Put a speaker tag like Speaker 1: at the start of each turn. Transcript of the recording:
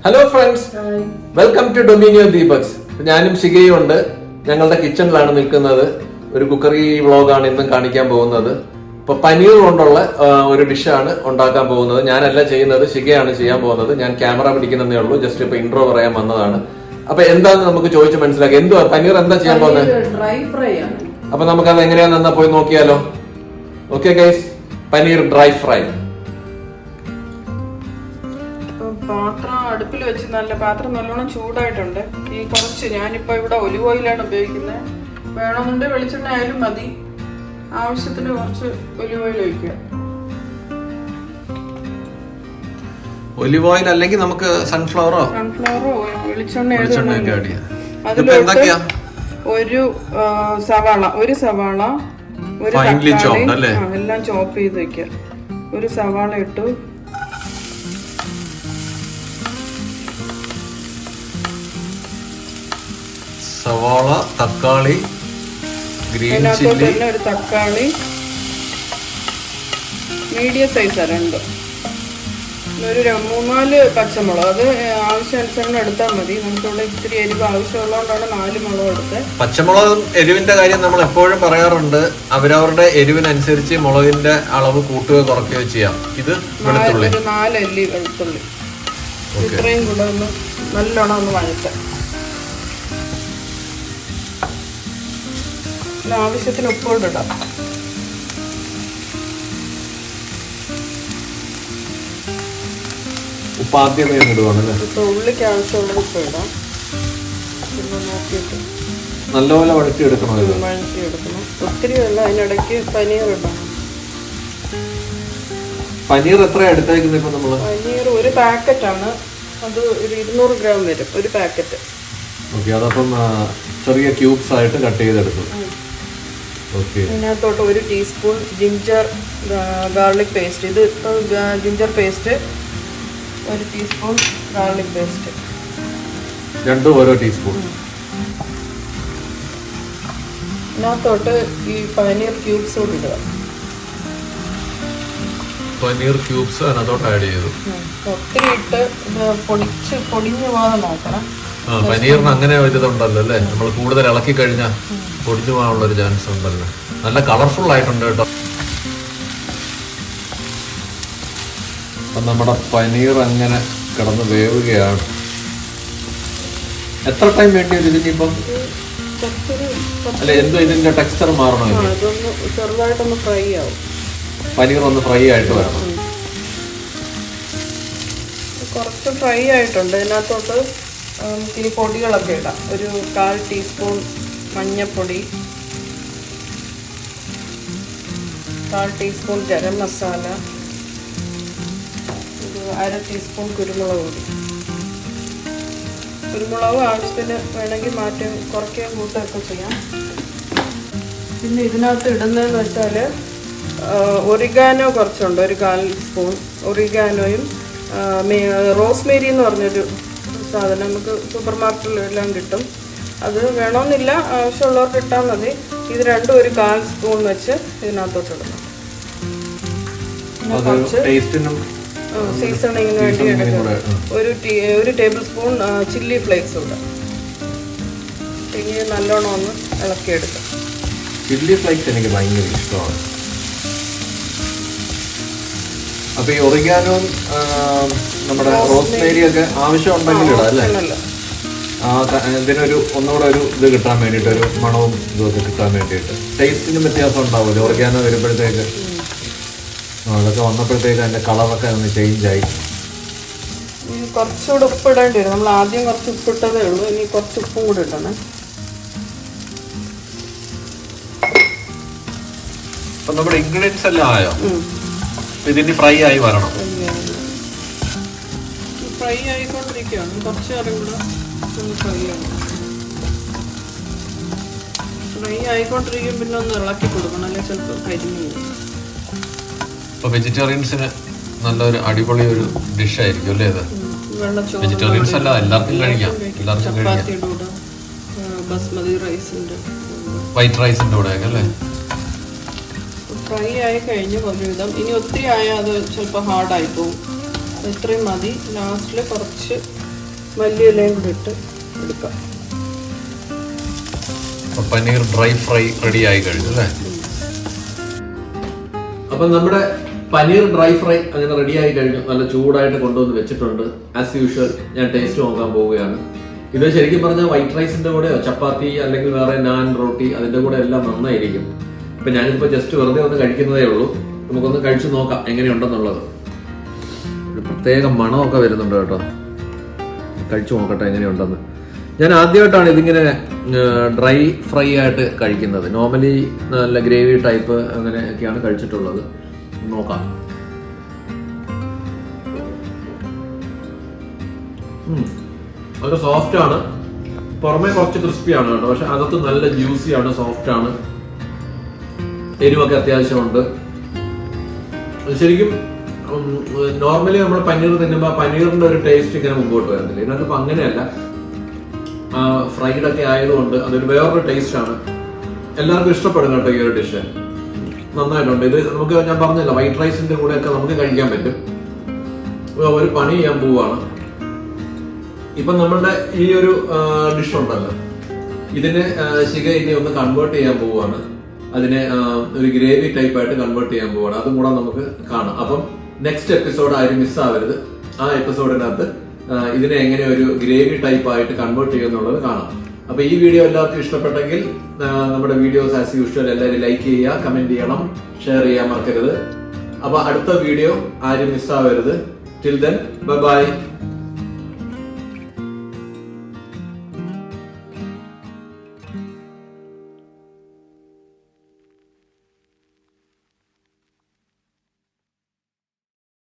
Speaker 1: Hello friends, welcome to Dominio Deepaks. ഞാനും ശിഖയും ഉണ്ട്. ഞങ്ങളുടെ കിച്ചണിലാണ് നിൽക്കുന്നത്. ഒരു കുക്കറി വ്ളോഗാണ് ഇന്നും കാണിക്കാൻ പോകുന്നത്. ഇപ്പൊ പനീർ കൊണ്ടുള്ള ഒരു ഡിഷാണ് ഉണ്ടാക്കാൻ പോകുന്നത്. ഞാനല്ല ചെയ്യുന്നത്, ശിഖയാണ് ചെയ്യാൻ പോകുന്നത്. ഞാൻ ക്യാമറ പിടിക്കുന്നതേ ഉള്ളൂ. ജസ്റ്റ് ഇപ്പൊ ഇൻട്രോ പറയാൻ വന്നതാണ്. അപ്പൊ എന്താന്ന് നമുക്ക് ചോദിച്ച് മനസ്സിലാക്കാം. എന്തുവാ പനീർ എന്താ ചെയ്യാൻ പോകുന്നത്?
Speaker 2: ഡ്രൈ ഫ്രൈ ആണ്.
Speaker 1: അപ്പൊ നമുക്ക് അത് എങ്ങനെയാണെന്നാ പോയി നോക്കിയാലോ. Okay guys, paneer dry fry.
Speaker 2: പാത്രം അടുപ്പിൽ വെച്ച് പാത്രം നല്ലോണം ചൂടായിട്ടുണ്ട്. ഈ കുറച്ച് ഞാനിപ്പോ ഇവിടെ ഒലിവ് ഓയിലാണ് ഉപയോഗിക്കുന്നത്. വേണമെന്നുണ്ടെങ്കിൽ വെളിച്ചെണ്ണ ആയാലും മതി. ആവശ്യത്തിന് കുറച്ച് ഒലിവ് ഓയിൽ ഒഴിക്കുക.
Speaker 1: ഒലിവ് ഓയിൽ അല്ലെങ്കിൽ നമുക്ക് സൺഫ്ലവറോ
Speaker 2: വെളിച്ചെണ്ണ അതിലോട്ട് ഒരു സവാള ഒരു തക്കാളി എല്ലാം ചോപ്പ് ചെയ്ത് വെക്കുക. ഒരു സവാള ഇട്ടു.
Speaker 1: സവാള, തക്കാളി, ഗ്രീൻ ചില്ലി,
Speaker 2: ഒരു തക്കാളി മീഡിയം സൈസാ രണ്ട്, ഒരു 3-4 പച്ചമുളക്. അത് ആവശ്യാനുസരണം എടുത്താൽ മതി. നമുക്കിവിടെ ഇത്തിരി എരിവ് ആവശ്യമുള്ളതുകൊണ്ടാണ് 4 മുളക് എടുത്തത്.
Speaker 1: പച്ചമുളക് എരിവിന്റെ കാര്യം നമ്മൾ എപ്പോഴും പറയാറുണ്ട്. അവരവരുടെ എരിവിനനുസരിച്ച് മുളകിന്റെ അളവ് കൂട്ടുകയോ കുറയ്ക്കുകയോ ചെയ്യാം. ഇത് വെളുത്തുള്ളി,
Speaker 2: 4 അല്ലി വെളുത്തുള്ളി. ഇത്രയും കൂടെ ഒന്ന് നല്ലോണം ഒന്ന് വഴറ്റാം. ആവശ്യത്തിന് ഉപ്പോട്ട് ഇടാം.
Speaker 1: ഉപ്പ് ആദ്യമേ ഇടുവാണല്ലേ?
Speaker 2: ഇപ്പൊ ഉള്ളിക്ക് ആവശ്യമുള്ള ഉപ്പ് ഇടാം. പിന്നെ നോക്കിയിട്ട്
Speaker 1: നല്ലപോലെ വഴറ്റിയെടുക്കണം.
Speaker 2: വഴറ്റിയെടുക്കണം. ഒത്തിരി അല്ല, അതിനിടയ്ക്ക് പനീർ ഇടാം.
Speaker 1: പനീർ എത്ര എടുത്തേക്കുന്നത് ഇപ്പൊ നമ്മള്?
Speaker 2: പനീർ ഒരു പാക്കറ്റാണ്. അത് ഒരു 200 ഗ്രാം വരും ഒരു പാക്കറ്റ്.
Speaker 1: ഓക്കെ, അതപ്പം ചെറിയ ക്യൂബ്സ് ആയിട്ട് കട്ട് ചെയ്തെടുക്കും.
Speaker 2: ഇതിനകത്തോട്ട് 1 ടീസ്പൂൺ ജിഞ്ചർ ഗാർലിക് പേസ്റ്റ്. ഇത് ginger paste 1 teaspoon, garlic paste
Speaker 1: രണ്ടും ഓരോ ടീസ്പൂൺ.
Speaker 2: ഇതിനകത്തോട്ട് ഈ പനീർ ക്യൂബ്സ് കൂടി ഇടുക.
Speaker 1: പനീർ ക്യൂബ്സ് അതിനകത്തോട്ട് ആഡ് ചെയ്തു.
Speaker 2: ഒത്തിരി ഇട്ട് പൊടിഞ്ഞു പോകാതെ നോക്കണം.
Speaker 1: പനീറിന് അങ്ങനെ ഒരിതുണ്ടല്ലോ അല്ലേ? നമ്മൾ കൂടുതൽ ഇളക്കി കഴിഞ്ഞാൽ പൊടിഞ്ഞു പോകാനുള്ള ഒരു ചാൻസ് ഉണ്ടല്ലോ. നല്ല കളർഫുൾ ആയിട്ടുണ്ട് കേട്ടോ. അപ്പം നമ്മുടെ പനീർ അങ്ങനെ കിടന്ന് വേവുകയാണ്. എത്ര ടൈം വേണ്ടി വരും ഇതിനിപ്പം? അല്ലെ എന്തോ ഇതിന്റെ ടെക്സ്ചർ മാറണോ?
Speaker 2: ചെറുതായിട്ടൊന്ന് ഫ്രൈ ആവും.
Speaker 1: പനീർ ഒന്ന് ഫ്രൈ ആയിട്ട് വരണം.
Speaker 2: കുറച്ച് ഫ്രൈ ആയിട്ടുണ്ട്. ഇതിനകത്തോട്ട് ഈ പൊടികളൊക്കെ ഇടാം. ഒരു 1/4 ടീസ്പൂൺ മഞ്ഞൾപ്പൊടി, 1/4 ടീസ്പൂൺ ഗരം മസാല, ഒരു 1/2 ടീസ്പൂൺ കുരുമുളക് പൊടി. കുരുമുളക് ആവശ്യത്തിന് വേണമെങ്കിൽ മാറ്റം കുറയ്ക്കുകയും കൂട്ടുകയൊക്കെ ചെയ്യാം. പിന്നെ ഇതിനകത്ത് ഇടുന്നതെന്ന് വെച്ചാൽ ഒറിഗാനോ കുറച്ചുണ്ട്, ഒരു 1/4 സ്പൂൺ ഒറിഗാനോയും റോസ്മേരി എന്ന് പറഞ്ഞൊരു സാധനം നമുക്ക് സൂപ്പർ മാർക്കറ്റിലെല്ലാം കിട്ടും. അത് വേണമെന്നില്ല, ആവശ്യമുള്ളവർക്ക് ഇട്ടാൽ മതി. ഇത് രണ്ടും ഒരു 1/4 സ്പൂൺ വെച്ച് ഇതിനകത്തോട്ട് ഇടണം. സീസണിങ്ങിന് വേണ്ടി എടുക്കണം. ഒരു ടേബിൾ സ്പൂൺ ചില്ലി ഫ്ലേക്സ് ഇടാം. ഇങ്ങനെ നല്ലോണം ഒന്ന് ഇളക്കിയെടുക്കാം.
Speaker 1: ചില്ലി ഫ്ലേക്സ് എനിക്ക് ഭയങ്കര ഇഷ്ടമാണ്. അപ്പൊ ഈ ഒറിഗാനോയും നമ്മുടെ റോസ്മേരി ഒക്കെ ആവശ്യം ഉണ്ടെങ്കിൽ ഇടാം അല്ലേ? ഇതിനൊരു ഒന്നുകൂടെ ഒരു ഇത് കിട്ടാൻ വേണ്ടിയിട്ട്, ഒരു മണവും ഇതൊക്കെ കിട്ടാൻ വേണ്ടിയിട്ട്. ടേസ്റ്റിനും വ്യത്യാസം ഉണ്ടാവുമല്ലോ ഒറിഗാനോ വരുമ്പോഴത്തേക്ക്. അതൊക്കെ വന്നപ്പോഴത്തേക്ക് അതിന്റെ കളറൊക്കെ ഒന്ന് ചേഞ്ച് ആയി.
Speaker 2: കുറച്ചുകൂടെ ഉപ്പ് ഇടേണ്ടി വരും. നമ്മൾ ആദ്യം കുറച്ച് ഉപ്പിട്ടതേ ഉള്ളൂ. ഇനി കുറച്ച് ഉപ്പും കൂടെ ഇടണം.
Speaker 1: അപ്പൊ നമ്മുടെ ഇൻഗ്രീഡിയൻസ് എല്ലാം ആയോ? ഇതിന് ഫ്രൈ ആയി വരണം.
Speaker 2: ഫ്രൈ ആയിക്കൊണ്ടിരിക്കുകയാണ്. കുറച്ച് നേരം കൂടെ ഒന്ന് ഫ്രൈ ആവും. ഫ്രൈ ആയിക്കൊണ്ടിരിക്കും. പിന്നെ ഒന്ന് ഇളക്കി കൊടുക്കണം, അല്ലെങ്കിൽ ചിലപ്പോൾ കരിഞ്ഞു പോകും.
Speaker 1: ഇപ്പൊ വെജിറ്റേറിയൻസിന് നല്ലൊരു അടിപൊളി ഒരു ഡിഷ് ആയിരിക്കും അല്ലേ ഇത്? വെജിറ്റേറിയൻസ് അല്ല, എല്ലാവർക്കും കഴിക്കാം.
Speaker 2: ചപ്പാത്തിയുടെ കൂടെ, ബസ്മതി റൈസിന്റെ,
Speaker 1: വൈറ്റ് റൈസിന്റെ കൂടെ അല്ലേ?
Speaker 2: ഫ്രൈ ആയി കഴിഞ്ഞ് ഒരുവിധം. ഇനി ഒത്തിരി ആയാൽ അത് ചിലപ്പോൾ ഹാർഡായി പോകും. ഇത്രയും മതി. ലാസ്റ്റിൽ കുറച്ച് മല്ലിയിലയും കൂടി ഇട്ട് എടുക്കാം.
Speaker 1: പനീർ ഡ്രൈ ഫ്രൈ റെഡി ആയി കഴിഞ്ഞു അല്ലേ? അപ്പൊ നമ്മുടെ പനീർ ഡ്രൈ ഫ്രൈ അങ്ങനെ റെഡി ആയി കഴിഞ്ഞു. നല്ല ചൂടായിട്ട് കൊണ്ടുവന്ന് വെച്ചിട്ടുണ്ട്. ആസ് യൂഷ്വൽ ഞാൻ ടേസ്റ്റ് നോക്കാൻ പോവുകയാണ്. ഇത് ശരിക്കും പറഞ്ഞാൽ വൈറ്റ് റൈസിന്റെ കൂടെയോ ചപ്പാത്തി അല്ലെങ്കിൽ വേറെ നാൻ, റോട്ടി അതിന്റെ കൂടെ എല്ലാം നന്നായിരിക്കും. ഇപ്പൊ ഞാനിപ്പോ ജസ്റ്റ് വെറുതെ ഒന്ന് കഴിക്കുന്നതേ ഉള്ളൂ. നമുക്കൊന്ന് കഴിച്ചു നോക്കാം എങ്ങനെയുണ്ടെന്നുള്ളത്. ഒരു പ്രത്യേക മണമൊക്കെ വരുന്നുണ്ട് കേട്ടോ. കഴിച്ചു നോക്കട്ടെ എങ്ങനെയുണ്ടെന്ന്. ഞാൻ ആദ്യമായിട്ടാണ് ഇതിങ്ങനെ ഡ്രൈ ഫ്രൈ ആയിട്ട് കഴിക്കുന്നത്. നോർമലി നല്ല ഗ്രേവി ടൈപ്പ് അങ്ങനെയൊക്കെയാണ് കഴിച്ചിട്ടുള്ളത്. നോക്കാം. അത് സോഫ്റ്റ് ആണ്. പുറമെ കുറച്ച് ക്രിസ്പി ആണ് കേട്ടോ. പക്ഷെ അകത്ത് നല്ല ജ്യൂസി ആണ്, സോഫ്റ്റ് ആണ്. എരിവൊക്കെ അത്യാവശ്യമുണ്ട്. ശരിക്കും നോർമലി നമ്മൾ പനീർ തിന്നുമ്പോൾ പനീറിന്റെ ഒരു ടേസ്റ്റ് ഇങ്ങനെ മുമ്പോട്ട് വരുന്നില്ല. ഇതിനകത്ത് ഇപ്പൊ അങ്ങനെയല്ല. ഫ്രൈഡ് ഒക്കെ ആയതുകൊണ്ട് അതൊരു വേറൊരു ടേസ്റ്റ് ആണ്. എല്ലാവർക്കും ഇഷ്ടപ്പെടും കേട്ടോ ഈ ഒരു ഡിഷ്. നന്നായിട്ടുണ്ട്. ഇത് നമുക്ക് ഞാൻ പറഞ്ഞില്ല വൈറ്റ് റൈസിന്റെ കൂടെ ഒക്കെ നമുക്ക് കഴിക്കാൻ പറ്റും. ഒരു പണി ചെയ്യാൻ പോവാണ്. ഇപ്പൊ നമ്മളുടെ ഈ ഒരു ഡിഷ് ഉണ്ടല്ലോ, ഇതിനെ ശിഖ ഇനി ഒന്ന് കൺവേർട്ട് ചെയ്യാൻ പോവാണ്. അതിനെ ഒരു ഗ്രേവി ടൈപ്പ് ആയിട്ട് കൺവേർട്ട് ചെയ്യാൻ പോവാണ്. അതും കൂടെ നമുക്ക് കാണാം. അപ്പം നെക്സ്റ്റ് എപ്പിസോഡ് ആരും മിസ്സാവരുത്. ആ എപ്പിസോഡിനകത്ത് ഇതിനെ എങ്ങനെ ഒരു ഗ്രേവി ടൈപ്പ് ആയിട്ട് കൺവേർട്ട് ചെയ്യുന്നുള്ളത് കാണാം. അപ്പൊ ഈ വീഡിയോ എല്ലാവർക്കും ഇഷ്ടപ്പെട്ടെങ്കിൽ നമ്മുടെ വീഡിയോസ് ആസ് യൂഷ്വൽ എല്ലാവരും ലൈക്ക് ചെയ്യുക, കമന്റ് ചെയ്യണം, ഷെയർ ചെയ്യാൻ മറക്കരുത്. അപ്പൊ അടുത്ത വീഡിയോ ആരും മിസ്സാവരുത്. Till then bye by.